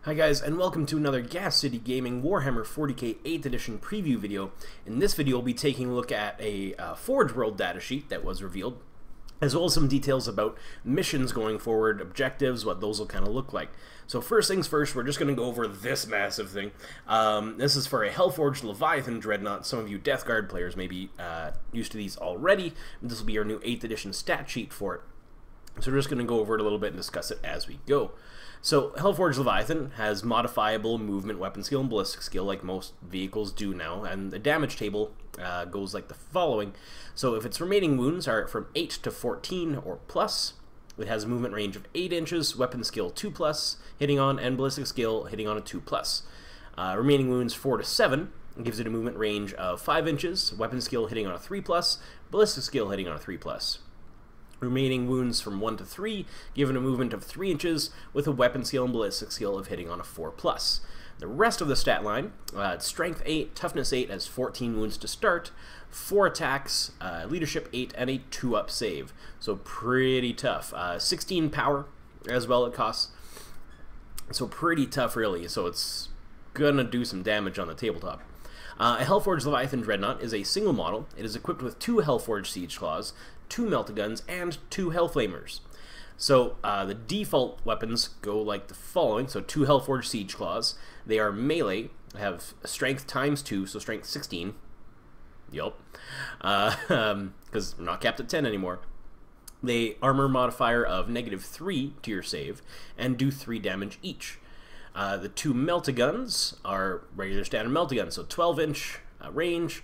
Hi guys, and welcome to another Gas City Gaming Warhammer 40k 8th edition preview video. In this video, we'll be taking a look at a Forgeworld Datasheet that was revealed, as well as some details about missions going forward, objectives, what those will kind of look like. So first things first, we're just going to go over this massive thing. This is for a Hellforged Leviathan Dreadknot. Some of you Death Guard players may be used to these already. This will be our new 8th edition stat sheet for it. So we're just going to go over it a little bit and discuss it as we go. So, Hellforged Leviathan has modifiable movement, weapon skill, and ballistic skill like most vehicles do now, and the damage table goes like the following. So if its remaining wounds are from 8 to 14 or plus, it has a movement range of 8 inches, weapon skill 2 plus, hitting on, and ballistic skill hitting on a 2 plus. Remaining wounds 4 to 7 gives it a movement range of 5 inches, weapon skill hitting on a 3 plus, ballistic skill hitting on a 3 plus. Remaining wounds from 1 to 3, given a movement of 3 inches, with a weapon skill and ballistic skill of hitting on a 4+. The rest of the stat line, Strength 8, Toughness 8 has 14 wounds to start, 4 attacks, Leadership 8, and a 2-up save. So pretty tough. 16 power as well it costs. So pretty tough really, so it's gonna do some damage on the tabletop. A Hellforged Leviathan Dreadknot is a single model. It is equipped with 2 Hellforged Siege Claws, 2 Melt-A-Guns, and 2 Hellflamers. So the default weapons go like the following. So 2 Hellforged Siege Claws. They are melee, have strength times 2, so strength 16. Yup. Because we're not capped at 10 anymore. They armor modifier of -3 to your save, and do 3 damage each. The 2 Melt-A-Guns are regular standard Melt-A-Guns, so 12-inch range,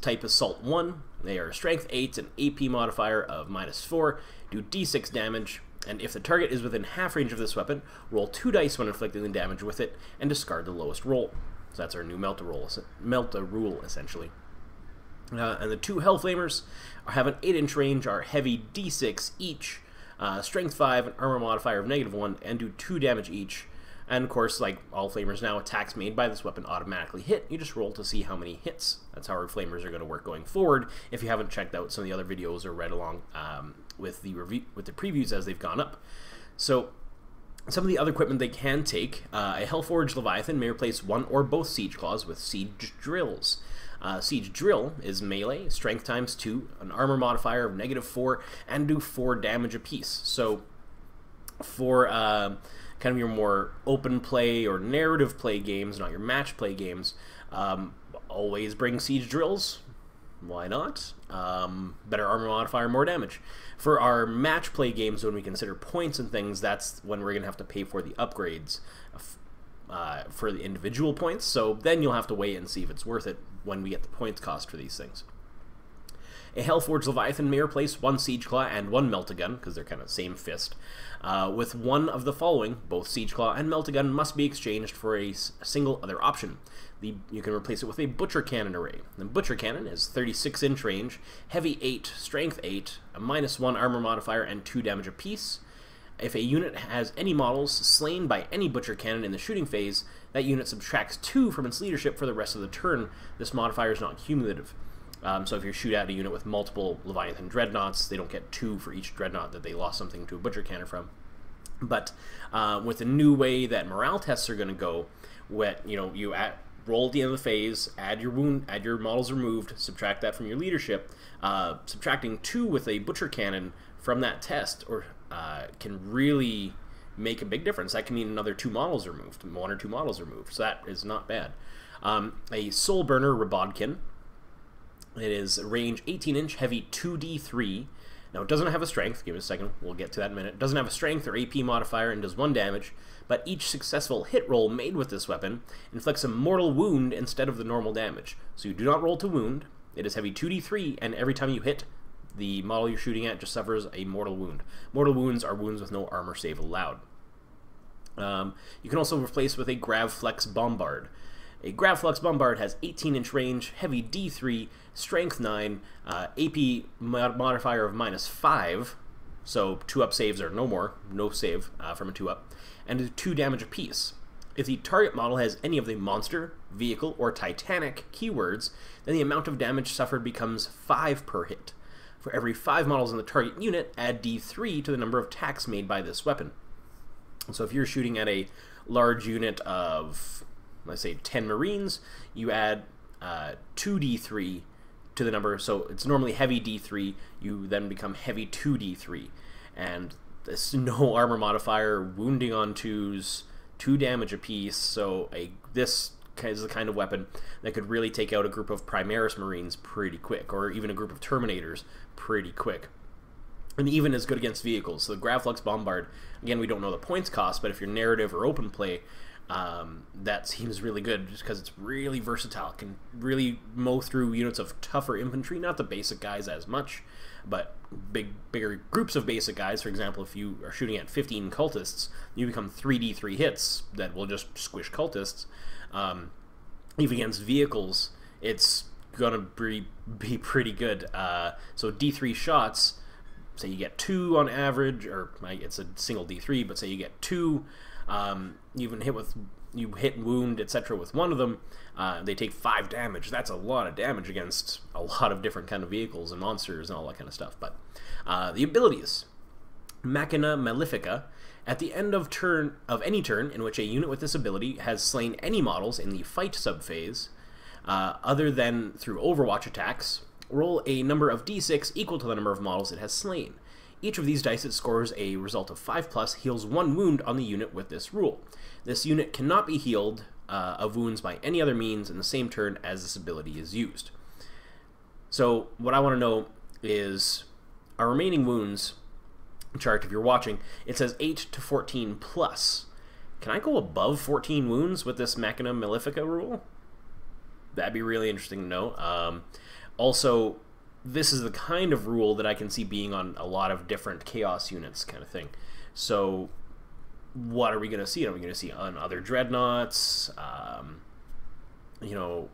type Assault 1. They are Strength 8 and AP modifier of -4, do D6 damage, and if the target is within half range of this weapon, roll 2 dice when inflicting the damage with it, and discard the lowest roll. So that's our new Melta rule, essentially. And the 2 Hellflamers have an 8-inch range, are heavy D6 each, Strength 5, and armor modifier of -1, and do 2 damage each. And of course, like all flamers now, attacks made by this weapon automatically hit. You just roll to see how many hits. That's how our flamers are going to work going forward. If you haven't checked out some of the other videos or read along with the previews as they've gone up. So some of the other equipment they can take, a Hellforged Leviathan may replace 1 or both Siege Claws with Siege Drills. Siege Drill is melee, strength times 2, an armor modifier of -4, and do 4 damage apiece. So for kind of your more open play or narrative play games, not your match play games, always bring Siege Drills. Why not? Better armor modifier, more damage. For our match play games, when we consider points and things, that's when we're going to have to pay for the upgrades for the individual points. So then you'll have to wait and see if it's worth it when we get the points cost for these things. A Hellforged Leviathan may replace 1 Siege Claw and 1 Melt-A-Gun, because they're kind of same fist, with one of the following. Both Siege Claw and Melt-A-Gun must be exchanged for a single other option. You can replace it with a Butcher Cannon array. The Butcher Cannon is 36-inch range, heavy 8, strength 8, a -1 armor modifier, and 2 damage apiece. If a unit has any models slain by any Butcher Cannon in the shooting phase, that unit subtracts 2 from its leadership for the rest of the turn. This modifier is not cumulative. So if you shoot at a unit with multiple Leviathan Dreadnoughts, they don't get 2 for each Dreadnought that they lost something to a Butcher Cannon from. But with the new way that morale tests are going to go, you roll at the end of the phase, add your models removed, subtract that from your leadership. Subtracting 2 with a Butcher Cannon from that test can really make a big difference. That can mean another 2 models removed, 1 or 2 models removed. So that is not bad. A Soul Burner Rabodkin. It is range 18-inch, heavy 2d3. Now, it doesn't have a strength. Give it a second. We'll get to that in a minute. It doesn't have a strength or AP modifier and does 1 damage, but each successful hit roll made with this weapon inflicts a mortal wound instead of the normal damage. So you do not roll to wound. It is heavy 2d3, and every time you hit, the model you're shooting at just suffers a mortal wound. Mortal wounds are wounds with no armor save allowed. You can also replace with a Gravflex Bombard. A Gravflex Bombard has 18-inch range, heavy D3, strength 9, AP modifier of -5, so 2-up saves are no save from a 2-up, and 2 damage apiece. If the target model has any of the monster, vehicle, or titanic keywords, then the amount of damage suffered becomes 5 per hit. For every 5 models in the target unit, add D3 to the number of attacks made by this weapon. So if you're shooting at a large unit of, let's say, 10 Marines, you add 2d3 to the number, so it's normally heavy d3, you then become heavy 2d3, and this no armor modifier, wounding on 2s, 2 damage apiece, so this is the kind of weapon that could really take out a group of Primaris Marines pretty quick, or even a group of Terminators pretty quick. And even as good against vehicles. So the Gravflux Bombard, again, we don't know the points cost, but if you're narrative or open play, that seems really good just because it's really versatile. It can really mow through units of tougher infantry, not the basic guys as much, but bigger groups of basic guys. For example, if you are shooting at 15 cultists, you become 3d3 hits that will just squish cultists. Even against vehicles, it's gonna be pretty good. So d3 shots, say you get 2 on average, or it's a single d3, but say you get 2. You hit and wound, etc. with one of them, they take 5 damage. That's a lot of damage against a lot of different kind of vehicles and monsters and all that kind of stuff. But the abilities. Machina Malefica. At the end of any turn in which a unit with this ability has slain any models in the fight subphase, other than through Overwatch attacks, roll a number of d6 equal to the number of models it has slain. Each of these dice, it scores a result of 5+, heals 1 wound on the unit with this rule. This unit cannot be healed of wounds by any other means in the same turn as this ability is used. So what I want to know is our remaining wounds chart. If you're watching, it says 8 to 14+. Can I go above 14 wounds with this Machina Malefica rule? That'd be really interesting to know. Also, this is the kind of rule that I can see being on a lot of different Chaos units kind of thing. So what are we going to see? Are we going to see on other Dreadnoughts? You know,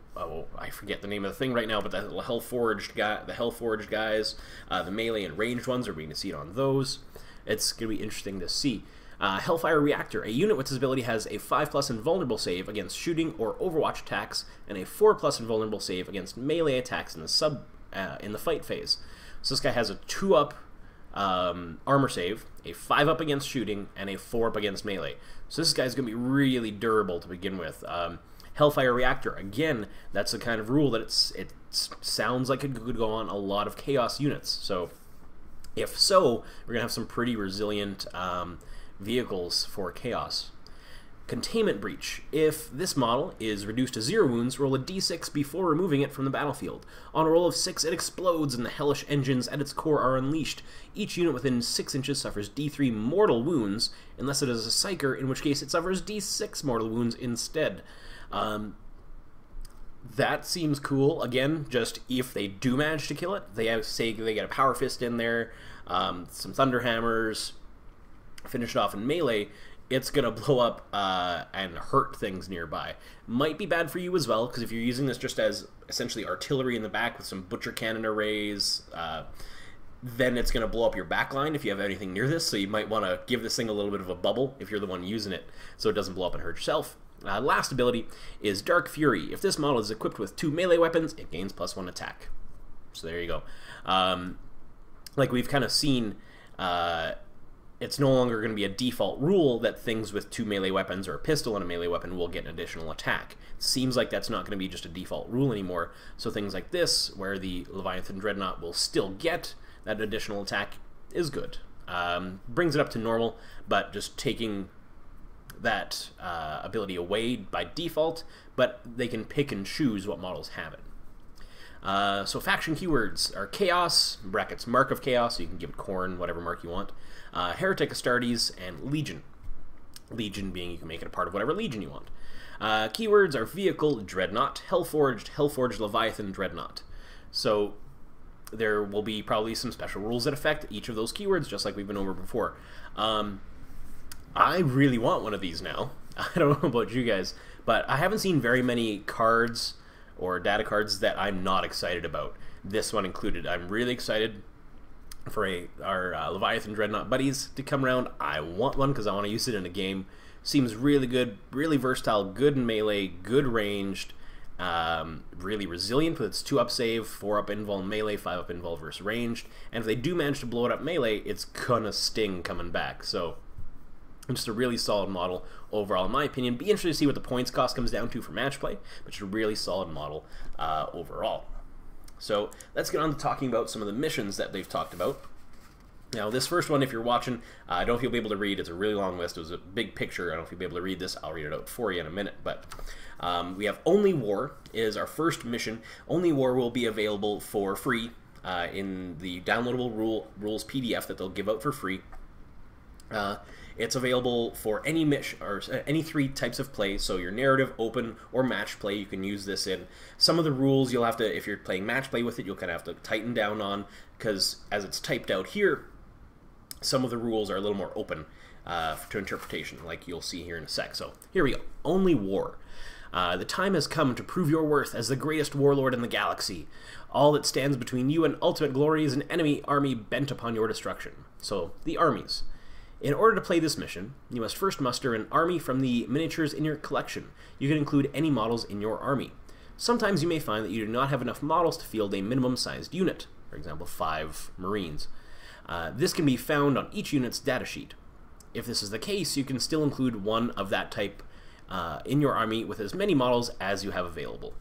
I forget the name of the thing right now, but the Hellforged guys, the melee and ranged ones, are we going to see it on those? It's going to be interesting to see. Hellfire Reactor. A unit with this ability has a 5+ invulnerable save against shooting or Overwatch attacks, and a 4+ invulnerable save against melee attacks in the fight phase. So this guy has a 2-up armor save, a 5-up against shooting, and a 4-up against melee. So this guy's going to be really durable to begin with. Hellfire Reactor, again, that's the kind of rule that it sounds like it could go on a lot of Chaos units. So if so, we're going to have some pretty resilient vehicles for Chaos. Containment Breach. If this model is reduced to 0 wounds, roll a d6 before removing it from the battlefield. On a roll of 6, it explodes and the hellish engines at its core are unleashed. Each unit within 6 inches suffers d3 mortal wounds, unless it is a Psyker, in which case it suffers d6 mortal wounds instead. That seems cool. Again, just if they do manage to kill it, they get a Power Fist in there, some Thunder Hammers, finish it off in melee, it's going to blow up and hurt things nearby. Might be bad for you as well, because if you're using this just as essentially artillery in the back with some Butcher Cannon arrays, then it's going to blow up your backline if you have anything near this, so you might want to give this thing a little bit of a bubble if you're the one using it, so it doesn't blow up and hurt yourself. Last ability is Dark Fury. If this model is equipped with 2 melee weapons, it gains +1 attack. So there you go. Like we've kind of seen, it's no longer going to be a default rule that things with 2 melee weapons or a pistol and a melee weapon will get an additional attack. It seems like that's not going to be just a default rule anymore, so things like this, where the Leviathan Dreadnought will still get that additional attack, is good. Brings it up to normal, but just taking that ability away by default, but they can pick and choose what models have it. So faction keywords are Chaos, brackets Mark of Chaos, so you can give it Khorne, whatever mark you want, Heretic Astartes, and Legion. Legion being you can make it a part of whatever Legion you want. Keywords are Vehicle, Dreadnought, Hellforged Leviathan, Dreadnought. So there will be probably some special rules that affect each of those keywords, just like we've been over before. I really want one of these now. I don't know about you guys, but I haven't seen very many cards or data cards that I'm not excited about. This one included. I'm really excited for our Leviathan Dreadnought buddies to come around. I want one because I want to use it in a game. Seems really good, really versatile, good in melee, good ranged, really resilient with its 2-up save, 4-up invul melee, 5-up invul versus ranged. And if they do manage to blow it up melee, it's gonna sting coming back. So Just a really solid model overall, in my opinion. Be interested to see what the points cost comes down to for match play, but just a really solid model overall. So let's get on to talking about some of the missions that they've talked about. Now, this first one, if you're watching, I don't know if you'll be able to read. It's a really long list. It was a big picture. I don't know if you'll be able to read this. I'll read it out for you in a minute. But we have Only War is our first mission. Only War will be available for free in the downloadable rules PDF that they'll give out for free. It's available for any mission or any 3 types of play. So your narrative, open, or match play, you can use this in. Some of the rules you'll have to, if you're playing match play with it, you'll kind of have to tighten down on, because as it's typed out here, some of the rules are a little more open to interpretation, like you'll see here in a sec. So here we go. Only War. The time has come to prove your worth as the greatest warlord in the galaxy. All that stands between you and ultimate glory is an enemy army bent upon your destruction. So, the armies. In order to play this mission, you must first muster an army from the miniatures in your collection. You can include any models in your army. Sometimes you may find that you do not have enough models to field a minimum-sized unit, for example 5 Marines. This can be found on each unit's datasheet. If this is the case, you can still include one of that type in your army with as many models as you have available.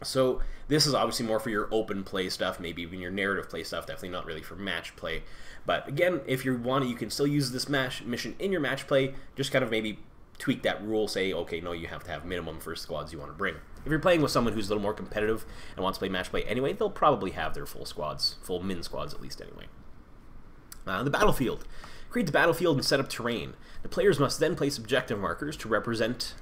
So this is obviously more for your open play stuff, maybe even your narrative play stuff, definitely not really for match play. But again, if you want it, you can still use this mission in your match play, just kind of maybe tweak that rule, say, okay, no, you have to have minimum for squads you want to bring. If you're playing with someone who's a little more competitive and wants to play match play anyway, they'll probably have their full squads, full min squads at least anyway. The battlefield. Create the battlefield and set up terrain. The players must then place objective markers to represent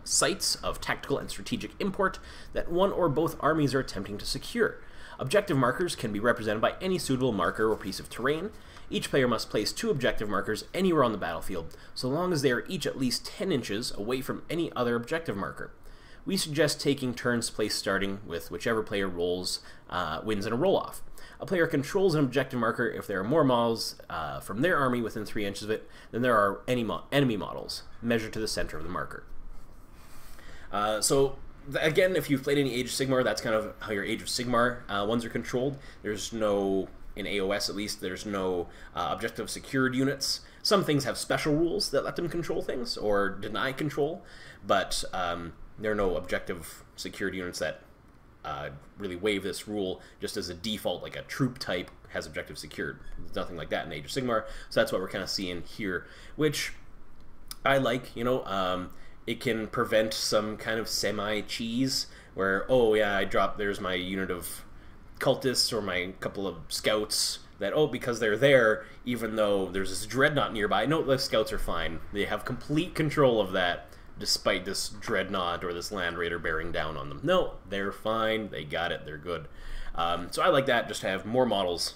sites of tactical and strategic import that one or both armies are attempting to secure. Objective markers can be represented by any suitable marker or piece of terrain. Each player must place 2 objective markers anywhere on the battlefield, so long as they are each at least 10 inches away from any other objective marker. We suggest taking turns to place, starting with whichever player rolls wins in a roll-off. A player controls an objective marker if there are more models from their army within 3 inches of it than there are any enemy models, measured to the center of the marker. Again, if you've played any Age of Sigmar, that's kind of how your Age of Sigmar ones are controlled. There's no, in AOS at least, there's no objective secured units. Some things have special rules that let them control things, or deny control, but there are no objective secured units that really waive this rule just as a default, like a troop type has objective secured. There's nothing like that in Age of Sigmar, so that's what we're kind of seeing here, which I like, you know. It can prevent some kind of semi-cheese where, oh yeah, there's my unit of cultists or my couple of scouts that, oh, because they're there, even though there's this Dreadknot nearby, no, the scouts are fine. They have complete control of that despite this Dreadknot or this Land Raider bearing down on them. No, they're fine, they got it, they're good. So I like that, just to have more models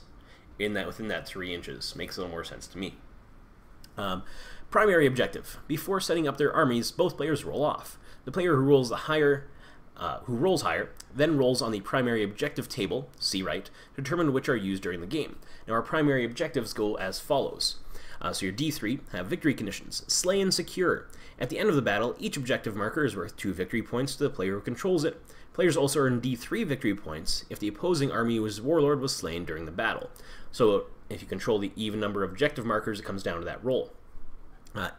in that within that 3 inches. Makes a little more sense to me. Primary objective. Before setting up their armies, both players roll off. The player who rolls higher, then rolls on the primary objective table, see right, to determine which are used during the game. Now our primary objectives go as follows. So your D3 have victory conditions. Slay and secure. At the end of the battle, each objective marker is worth 2 victory points to the player who controls it. Players also earn D3 victory points if the opposing army's warlord was slain during the battle. So if you control the even number of objective markers, it comes down to that roll.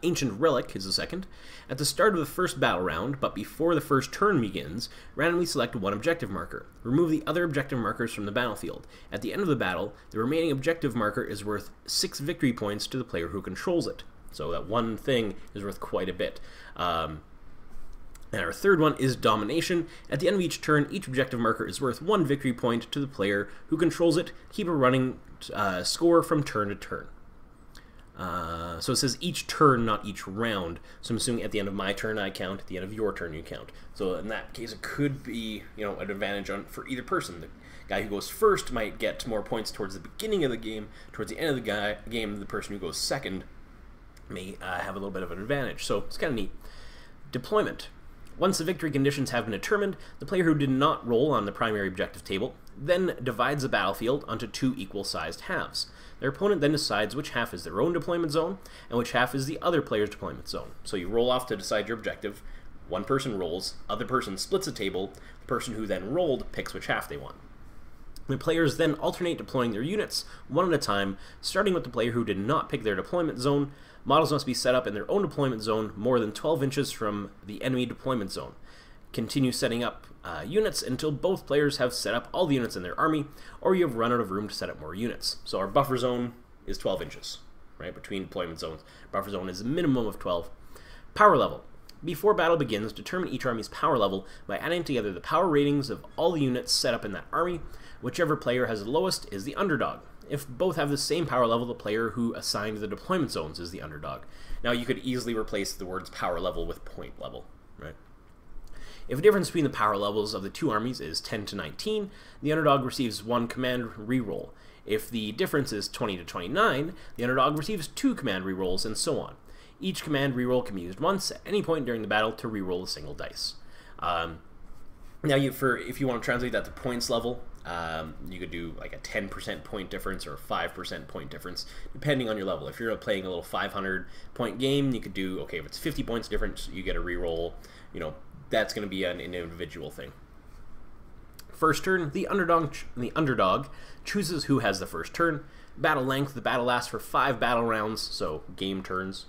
Ancient Relic is the second. At the start of the first battle round, but before the first turn begins, randomly select 1 objective marker. Remove the other objective markers from the battlefield. At the end of the battle, the remaining objective marker is worth 6 victory points to the player who controls it. So that one thing is worth quite a bit. And our third one is Domination. At the end of each turn, each objective marker is worth 1 victory point to the player who controls it. Keep a running score from turn to turn. So it says each turn, not each round. So I'm assuming at the end of my turn I count, at the end of your turn you count. So in that case, it could be, you know, an advantage for either person. The guy who goes first might get more points towards the beginning of the game. Towards the end of the game, the person who goes second may have a little bit of an advantage. So it's kind of neat. Deployment. Once the victory conditions have been determined, the player who did not roll on the primary objective table then divides the battlefield onto 2 equal-sized halves. Their opponent then decides which half is their own deployment zone and which half is the other player's deployment zone. So you roll off to decide your objective. One person rolls, other person splits the table. The person who then rolled picks which half they want. The players then alternate deploying their units one at a time, starting with the player who did not pick their deployment zone. Models must be set up in their own deployment zone more than 12 inches from the enemy deployment zone. Continue setting up units until both players have set up all the units in their army, or you have run out of room to set up more units. So our buffer zone is 12 inches, right, between deployment zones. Buffer zone is a minimum of 12. Power level. Before battle begins, determine each army's power level by adding together the power ratings of all the units set up in that army. Whichever player has the lowest is the underdog. If both have the same power level, the player who assigned the deployment zones is the underdog. Now, you could easily replace the words power level with point level, right? If the difference between the power levels of the two armies is 10 to 19, the underdog receives 1 command reroll. If the difference is 20 to 29, the underdog receives 2 command rerolls, and so on. Each command reroll can be used once at any point during the battle to reroll a single dice. Now, if you want to translate that to points level, you could do like a 10% point difference or a 5% point difference, depending on your level. If you're playing a little 500-point game, you could do, okay, if it's 50 points difference, you get a reroll. You know, that's going to be an individual thing. First turn, the underdog chooses who has the first turn. Battle length, the battle lasts for 5 battle rounds, so game turns,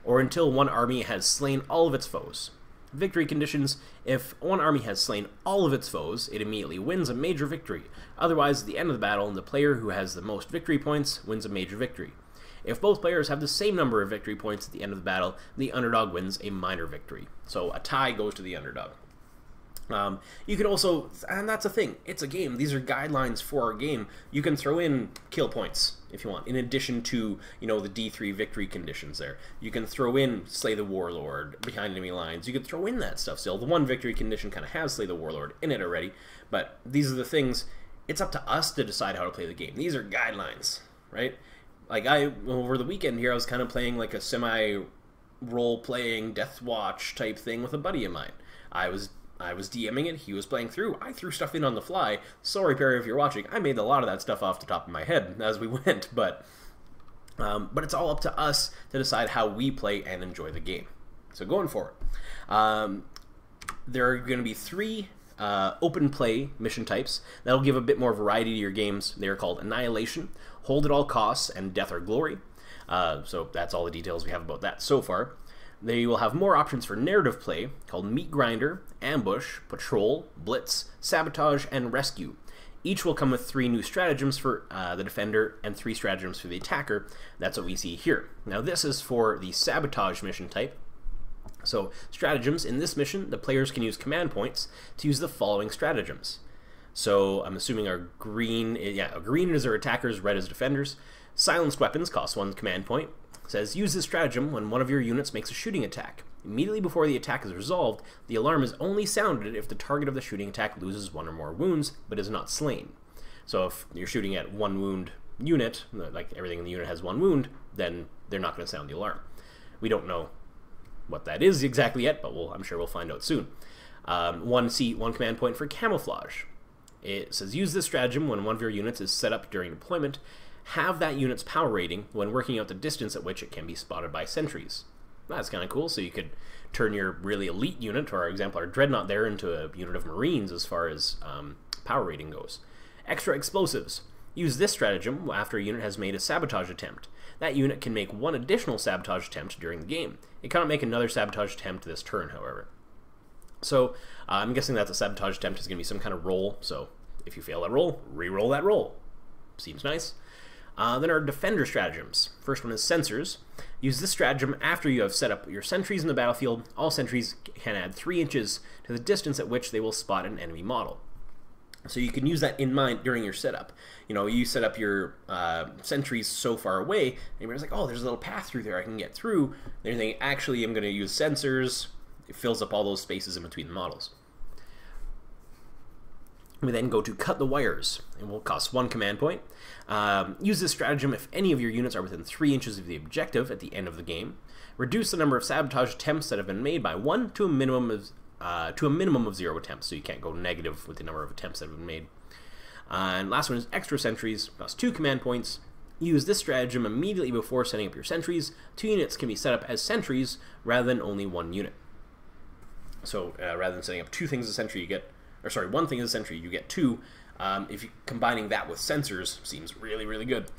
or until one army has slain all of its foes. Victory conditions: if one army has slain all of its foes, it immediately wins a major victory. Otherwise, at the end of the battle, the player who has the most victory points wins a major victory. If both players have the same number of victory points at the end of the battle, the underdog wins a minor victory. So a tie goes to the underdog. You can also, and that's a thing, it's a game, these are guidelines for our game, you can throw in kill points if you want, in addition to, you know, the D3 victory conditions there. You can throw in slay the warlord behind enemy lines, you could throw in that stuff still. The one victory condition kind of has slay the warlord in it already, but these are the things, it's up to us to decide how to play the game. These are guidelines, right? Like over the weekend here, I was kind of playing like a semi-role-playing Death Watch type thing with a buddy of mine. I was DMing it, he was playing through, I threw stuff in on the fly. Sorry, Perry, if you're watching, I made a lot of that stuff off the top of my head as we went, but it's all up to us to decide how we play and enjoy the game. So going forward, there are going to be 3 open play mission types. That'll give a bit more variety to your games. They are called Annihilation, Hold at All Costs, and Death or Glory. So that's all the details we have about that so far. They will have more options for narrative play, called Meat Grinder, Ambush, Patrol, Blitz, Sabotage, and Rescue. Each will come with 3 new stratagems for the defender and 3 stratagems for the attacker. That's what we see here. Now this is for the Sabotage mission type. So stratagems, in this mission, the players can use command points to use the following stratagems. So I'm assuming our green is our attackers, red is defenders. Silenced weapons cost 1 command point. It says, use this stratagem when one of your units makes a shooting attack. Immediately before the attack is resolved, the alarm is only sounded if the target of the shooting attack loses 1 or more wounds, but is not slain. So if you're shooting at 1 wound unit, like everything in the unit has 1 wound, then they're not going to sound the alarm. We don't know what that is exactly yet, but I'm sure we'll find out soon. 1 command point for camouflage. It says, use this stratagem when one of your units is set up during deployment. Have that unit's power rating when working out the distance at which it can be spotted by sentries. That's kind of cool, so you could turn your really elite unit, for example our Dreadknot there, into a unit of Marines as far as power rating goes. Extra explosives. Use this stratagem after a unit has made a sabotage attempt. That unit can make 1 additional sabotage attempt during the game. It cannot make another sabotage attempt this turn, however. So I'm guessing that the sabotage attempt is going to be some kind of roll, so if you fail that roll, re-roll that roll. Seems nice. Then our defender stratagems. First one is sensors. Use this stratagem after you have set up your sentries in the battlefield. All sentries can add 3 inches to the distance at which they will spot an enemy model. So you can use that in mind during your setup. You know, you set up your sentries so far away, and you're like, oh, there's a little path through there I can get through. Then you're thinking, actually, I'm going to use sensors. It fills up all those spaces in between the models. We then go to cut the wires, and will cost 1 command point. Use this stratagem if any of your units are within 3 inches of the objective at the end of the game. Reduce the number of sabotage attempts that have been made by 1 to a minimum of 0 attempts, so you can't go negative with the number of attempts that have been made. And last one is extra sentries, cost 2 command points. Use this stratagem immediately before setting up your sentries. 2 units can be set up as sentries rather than only 1 unit. So rather than setting up 2 things as sentry, you get, or sorry, 1 thing as a sentry, you get 2 if you combining that with sensors seems really, really good.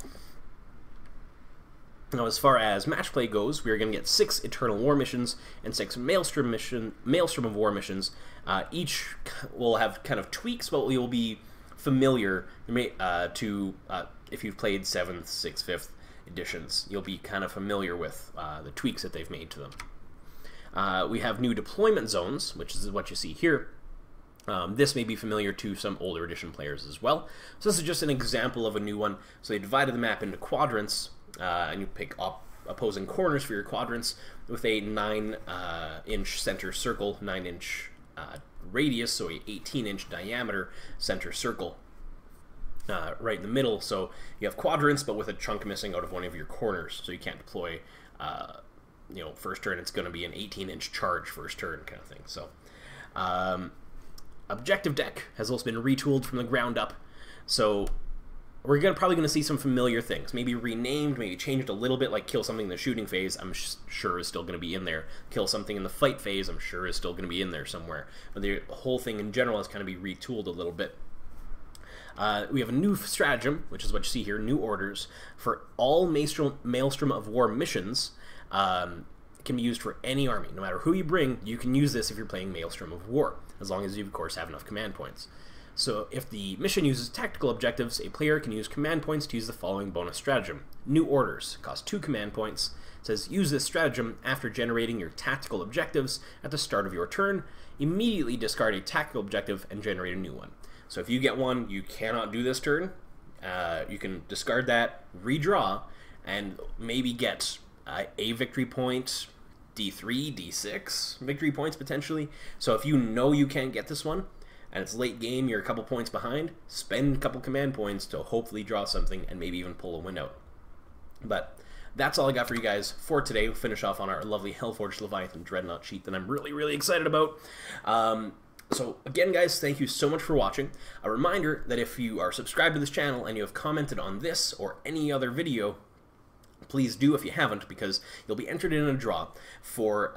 Now, as far as match play goes, we are going to get 6 Eternal War missions and 6 Maelstrom of War missions. Each will have kind of tweaks, but you'll be familiar to if you've played 7th, 6th, 5th editions. You'll be kind of familiar with the tweaks that they've made to them. We have new deployment zones, which is what you see here. This may be familiar to some older edition players as well. So this is just an example of a new one. So they divided the map into quadrants. And you pick up opposing corners for your quadrants with a 9-inch center circle, 9-inch radius, so a 18-inch diameter center circle right in the middle. So you have quadrants, but with a chunk missing out of one of your corners, so you can't deploy. First turn it's going to be an 18-inch charge first turn kind of thing. So objective deck has also been retooled from the ground up. So we're probably going to see some familiar things, maybe renamed, maybe changed a little bit, like kill something in the shooting phase, I'm sure is still going to be in there. Kill something in the fight phase, I'm sure is still going to be in there somewhere. But the whole thing in general has kind of be retooled a little bit. We have a new stratagem, which is what you see here, new orders, for all Maelstrom of War missions. Can be used for any army. No matter who you bring, you can use this if you're playing Maelstrom of War, as long as you, of course, have enough command points. So if the mission uses tactical objectives, a player can use command points to use the following bonus stratagem. New orders cost 2 command points. It says use this stratagem after generating your tactical objectives at the start of your turn. Immediately discard a tactical objective and generate a new one. So if you get one you cannot do this turn, you can discard that, redraw, and maybe get a victory point, D3, D6 victory points potentially. So if you know you can't get this one, and it's late game, you're a couple points behind, spend a couple command points to hopefully draw something and maybe even pull a win out. But that's all I got for you guys for today. We'll finish off on our lovely Hellforged Leviathan Dreadnought sheet that I'm really, really excited about. So again, guys, thank you so much for watching. A reminder that if you are subscribed to this channel and you have commented on this or any other video, please do if you haven't, because you'll be entered in a draw for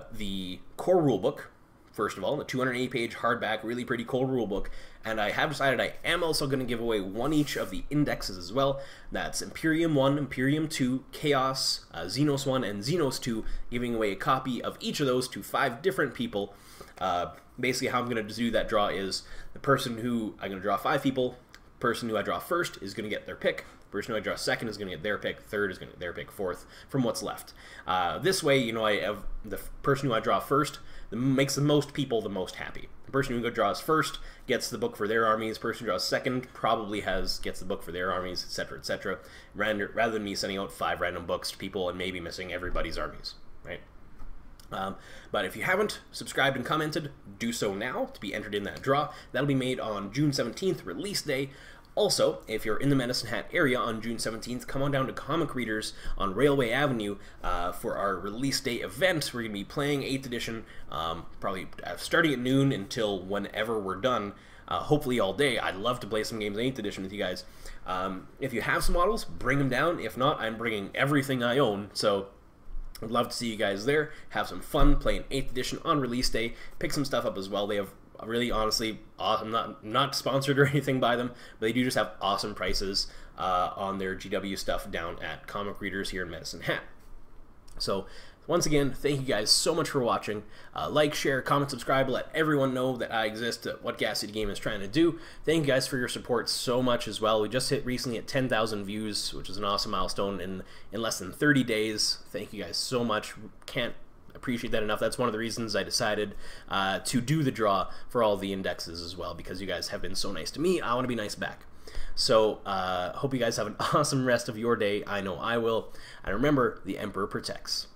the core rulebook. First of all, the 280-page hardback, really pretty cool rulebook, and I have decided I am also going to give away one each of the indexes as well. That's Imperium 1, Imperium 2, Chaos, Xenos 1, and Xenos 2, giving away a copy of each of those to 5 different people. Basically, how I'm going to do that draw is the person who I'm going to draw 5 people. Person who I draw first is going to get their pick. Person who I draw second is going to get their pick. Third is going to get their pick. Fourth from what's left. This way, you know, I have the person who I draw first makes the most people the most happy. The person who draws first gets the book for their armies. The person who draws second probably gets the book for their armies, etc., etc. Rather than me sending out 5 random books to people and maybe missing everybody's armies, right? But if you haven't subscribed and commented, do so now to be entered in that draw. That'll be made on June 17th, release day. Also, if you're in the Medicine Hat area on June 17th, come on down to Comic Readers on Railway Avenue for our release day event. We're going to be playing 8th edition, probably starting at noon until whenever we're done, hopefully all day. I'd love to play some games in 8th edition with you guys. If you have some models, bring them down. If not, I'm bringing everything I own, so I'd love to see you guys there. Have some fun playing 8th edition on release day. Pick some stuff up as well. They have really, honestly, I'm not sponsored or anything by them, but they do just have awesome prices on their GW stuff down at Comic Readers here in Medicine Hat. So once again, thank you guys so much for watching. Like, share, comment, subscribe, let everyone know that I exist, what Gas City Game is trying to do. Thank you guys for your support so much as well. We just hit recently at 10,000 views, which is an awesome milestone in less than 30 days. Thank you guys so much. Can't appreciate that enough. That's one of the reasons I decided to do the draw for all the indexes as well, because you guys have been so nice to me. I want to be nice back. So hope you guys have an awesome rest of your day. I know I will. And remember, the Emperor protects.